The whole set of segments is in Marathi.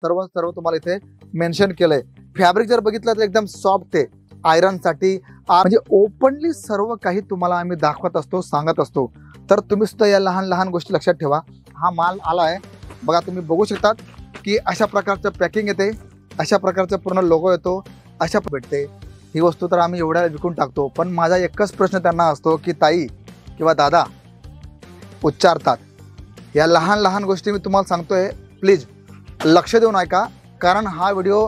सर्व सर्व तुम्हाला इथे मेन्शन केलंय। फॅब्रिक जर बघितलं तर एकदम सॉफ्ट आहे, आयरन साठी म्हणजे ओपनली सर्व काही तुम्हाला आम्ही दाखवत असतो, सांगत असतो। तर तुम्ही सुद्धा या लहान लहान गोष्टी लक्षात ठेवा। हा माल आलाय बघा, तुम्ही बघू शकतात की अशा प्रकारचं पॅकिंग येते, अशा प्रकारचा पूर्ण लोगो येतो, अशा भेटते। ही वस्तू तर आम्ही एवढ्या विकून टाकतो, पण माझा एकच प्रश्न त्यांना असतो की ताई किंवा दादा उच्चारतात या लहान लहान गोष्टी मी तुम्हाला सांगतोय, प्लीज लक्ष देऊन ऐका, कारण हा व्हिडिओ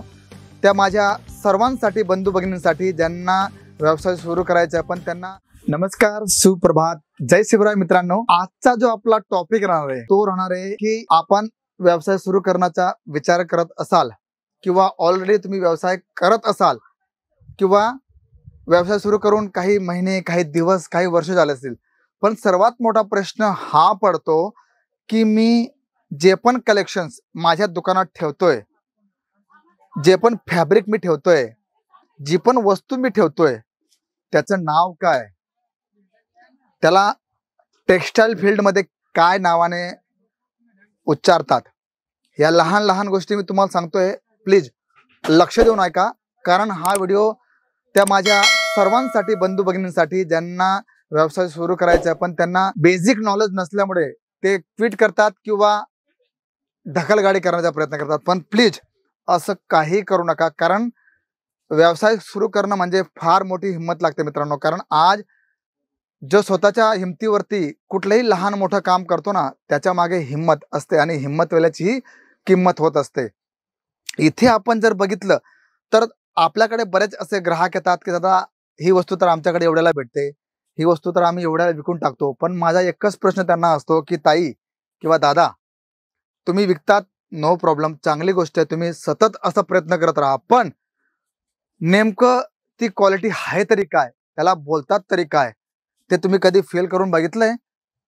त्या माझ्या सर्वांसाठी, बंधू भगिनींसाठी ज्यांना व्यवसाय सुरू करायचा आहे पण त्यांना। नमस्कार, सुप्रभात, जय शिवराय मित्रांनो। आजचा जो आपला टॉपिक राहणार आहे तो राहणार आहे की आपण व्यवसाय सुरू करण्याचा विचार करत असाल किंवा ऑलरेडी तुम्ही व्यवसाय करत असाल किंवा व्यवसाय सुरू करून काही महिने, काही दिवस, काही वर्ष झाले असतील, पण सर्वात मोठा प्रश्न हा पडतो की मी जे पण कलेक्शन्स माझ्या दुकानात ठेवतोय, जे पण फॅब्रिक मी ठेवतोय, जी पण वस्तू मी ठेवतोय, त्याचं नाव काय, त्याला टेक्सटाईल फील्ड मध्ये काय नावाने उच्चारतात। या लहान लहान गोष्टी मी तुम्हाला सांगतोय, प्लीज लक्ष देऊन ऐका, कारण हा व्हिडिओ त्या माझ्या सर्वांसाठी, बंधू भगिनींसाठी ज्यांना व्यवसाय सुरू करायचा आहे पण त्यांना बेसिक नॉलेज नसल्यामुळे ते ट्विट करतात किंवा ढकलगाडी करण्याचा प्रयत्न करतात। पण प्लीज असं काही करू नका, कारण व्यवसाय सुरू करणं म्हणजे फार मोठी हिंमत लागते मित्रांनो। कारण आज जो स्वतःच्या हिमतीवरती कुठलंही लहान मोठं काम करतो ना, त्याच्या मागे हिंमत असते आणि हिंमत वेल्याची किंमत होत असते। इथे आपण जर बघितलं तर आपल्याकडे बरेच असे ग्राहक येतात की दादा ही वस्तू तर आमच्याकडे एवढ्याला भेटते, ही वस्तू तर आम्ही एवढ्याला विकून टाकतो, पण माझा एकच प्रश्न त्यांना असतो की ताई किंवा दादा तुम्ही विकतात, नो प्रॉब्लेम, चांगली गोष्ट आहे, तुम्ही सतत असा प्रयत्न करत राहा, पण नेमकं ती क्वालिटी आहे तरी काय, त्याला बोलतात तरी काय, ते तुम्ही कधी फेल करून बघितलंय?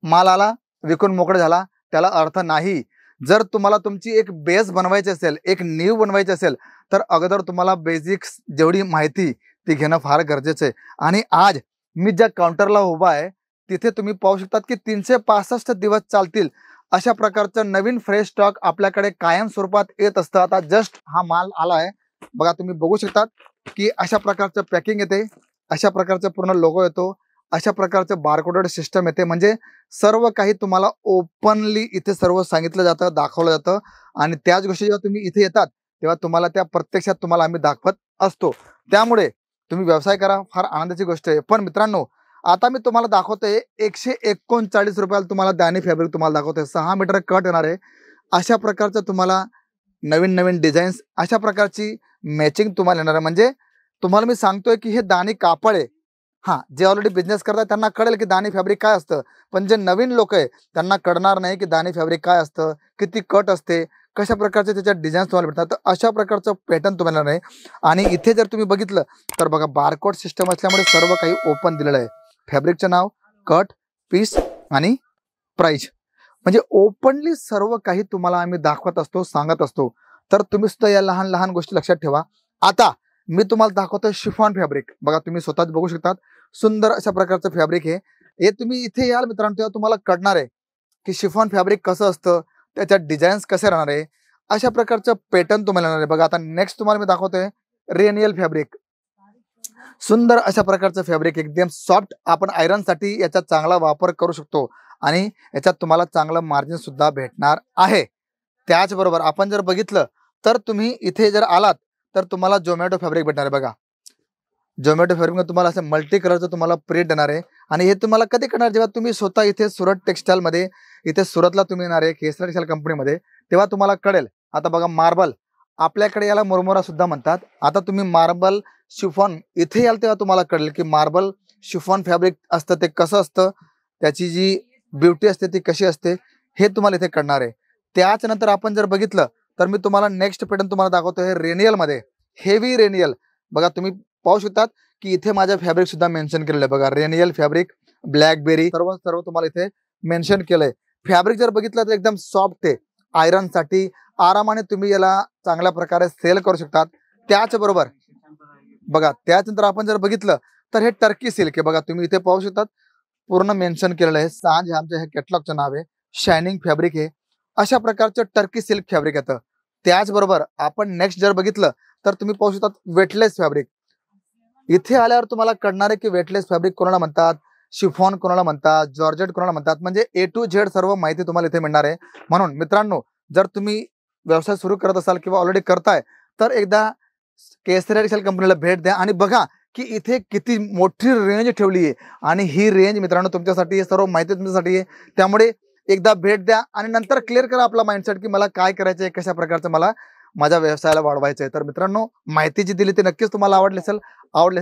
माल आला, विकून मोकळा झाला, त्याला अर्थ नाही। जर तुम्हाला तुमची एक बेस बनवायची असेल, एक नीव बनवायची असेल, तर अगोदर तुम्हाला बेसिक्स जेवढी माहिती ती घेणं फार गरजेचं आहे। आणि आज मी ज्या काउंटरला उभा आहे तिथे तुम्ही पाहू शकतात की 365 दिवस चालतील अशा प्रकारचं नवीन फ्रेश स्टॉक आपल्याकडे कायम स्वरूपात येत असतं। आता जस्ट हा माल आला आहे बघा, तुम्ही बघू शकतात की अशा प्रकारचं पॅकिंग येते, अशा प्रकारचं पूर्ण लोगो येतो, अशा प्रकारचं बारकोडेड सिस्टम येते, म्हणजे सर्व काही तुम्हाला ओपनली इथे सर्व सांगितलं जातं, दाखवलं जातं। आणि त्याच गोष्टी जेव्हा तुम्ही इथे येतात तेव्हा तुम्हाला त्या प्रत्यक्षात तुम्हाला आम्ही दाखवत असतो। त्यामुळे तुम्ही व्यवसाय करा, फार आनंदाची गोष्ट आहे। पण मित्रांनो, आता मी तुम्हाला दाखवतोय 139 रुपयाला तुम्हाला दानी फॅब्रिक तुम्हाला दाखवतोय, 6 मीटर कट येणार आहे, अशा प्रकारचं तुम्हाला नवीन नवीन डिझाईन्स, अशा प्रकारची मॅचिंग तुम्हाला येणार आहे। म्हणजे तुम्हाला मी सांगतोय की हे दानी कापड आहे। हां, जे ऑलरेडी बिझनेस करतात त्यांना कळेल की दानी फॅब्रिक काय असतं, पण जे नवीन लोक आहे त्यांना कळणार नाही की दानी फॅब्रिक काय असतं, किती कट असते, कशा प्रकारचे त्याच्यात डिझाईन्स तुम्हाला भेटतात। तर अशा प्रकारचं पॅटर्न तुम्हाला नाही। आणि इथे जर तुम्ही बघितलं तर बघा, बारकोड सिस्टम असल्यामुळे सर्व काही ओपन दिलेलं आहे, फॅब्रिकचं नाव, कट, पीस आणि प्राइस, म्हणजे ओपनली सर्व काही तुम्हाला आम्ही दाखवत असतो, सांगत असतो। तर तुम्ही सुद्धा या लहान लहान गोष्टी लक्षात ठेवा। आता मी तुम्हाला दाखवतोय शिफॉन फॅब्रिक, बघा तुम्ही स्वतःच बघू शकतात, सुंदर अशा प्रकारचं फॅब्रिक आहे हे। तुम्ही इथे याल मित्रांनो तेव्हा तुम्हाला कळणार आहे की शिफॉन फॅब्रिक कसं असतं, त्याच्यात डिझाईन्स कसे राहणार आहे, अशा प्रकारचं पॅटर्न तुम्हाला येणार आहे। बघा आता नेक्स्ट तुम्हाला मी दाखवतोय रेनियल फॅब्रिक, सुंदर अशा प्रकारचं फॅब्रिक, एकदम सॉफ्ट, आपण आयरनसाठी याचा चांगला वापर करू शकतो आणि याच्यात तुम्हाला चांगलं मार्जिन सुद्धा भेटणार आहे। त्याचबरोबर आपण जर बघितलं तर तुम्ही इथे जर आलात तर तुम्हाला झोमॅटो फॅब्रिक भेटणार आहे। बघा, झोमॅटो फॅब्रिक तुम्हाला असं मल्टी कलरचं तुम्हाला प्रिंट देणार आहे। आणि हे तुम्हाला कधी करणार, जेव्हा तुम्ही स्वतः इथे सुरत टेक्सटाईल मध्ये, इथे सुरतला तुम्ही येणार आहे केसर टेक्सटाईल कंपनीमध्ये, तेव्हा तुम्हाला कळेल। आता बघा, मार्बल, आपल्याकडे याला मुरमुरा सुद्धा म्हणतात, आता तुम्ही मार्बल शिफॉन इथे याल तेव्हा तुम्हाला कळेल की मार्बल शिफॉन फॅब्रिक असतं ते कसं असतं, त्याची जी ब्युटी असते ती कशी असते, हे तुम्हाला इथे कळणार आहे। त्याच्यानंतर आपण जर बघितलं तर मी तुम्हाला नेक्स्ट पॅटर्न तुम्हाला दाखवतोय रेनियल मध्ये, हेवी रेनियल। बघा तुम्ही पाहू शकतात की इथे माझ्या फॅब्रिक सुद्धा मेन्शन केलेलं आहे, बघा रेनियल फॅब्रिक, ब्लॅकबेरी, सर्व सर्व तुम्हाला इथे मेन्शन केलंय। फॅब्रिक जर बघितलं तर एकदम सॉफ्ट आहे, आयरन साठी आरामाने तुम्ही याला चांगल्या प्रकारे सेल करू शकतात। त्याचबरोबर बघा, त्यानंतर आपण जर बघितलं तर हे टर्की सिल्क आहे, बघा तुम्ही इथे पाहू शकतात, पूर्ण मेन्शन केलेलं आहे, सांज हे आमच्या हे कॅटलॉगचं नाव आहे, शायनिंग फॅब्रिक आहे, अशा प्रकारचं टर्की सिल्क फॅब्रिक येतं। त्याचबरोबर आपण नेक्स्ट जर बघितलं तर तुम्ही पाहू शकता वेटलेस फॅब्रिक. इथे आल्यावर तुम्हाला कळणार आहे की वेटलेस फॅब्रिक कोणाला म्हणतात, शिफॉन कोणाला म्हणतात, जॉर्जेट कोणाला म्हणतात. म्हणजे A to Z सर्व माहिती तुम्हाला इथे मिळणार आहे. म्हणून मित्रांनो, जर तुम्ही व्यवसाय सुरू करत असाल किंवा ऑलरेडी करताय तर एकदा केसरी टेक्सटाईल कंपनीला भेट द्या आणि बघा की इथे किती मोठी रेंज ठेवली आहे. आणि ही रेंज मित्रांनो तुमच्यासाठी आहे, सर्व माहिती तुमच्यासाठी आहे. त्यामुळे एकदा भेट द्या आणि नंतर क्लिअर करा आपला माइंडसेट की मला काय करायचं आहे, कशा प्रकारचं मला माझ्या व्यवसायाला वाढवायचं आहे. तर मित्रांनो, माहिती जी दिली ती नक्कीच तुम्हाला आवडली असेल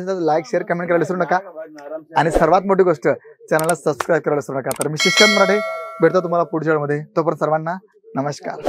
तर लाईक शेअर कमेंट करायला विसरू नका. आणि सर्वात मोठी गोष्ट, चॅनलला सबस्क्राईब करायला विसरू नका. तर मी शिक्षण मराठे भेटतो तुम्हाला पुढच्या वेळेमध्ये. तोपर्यंत सर्वांना नमस्कार.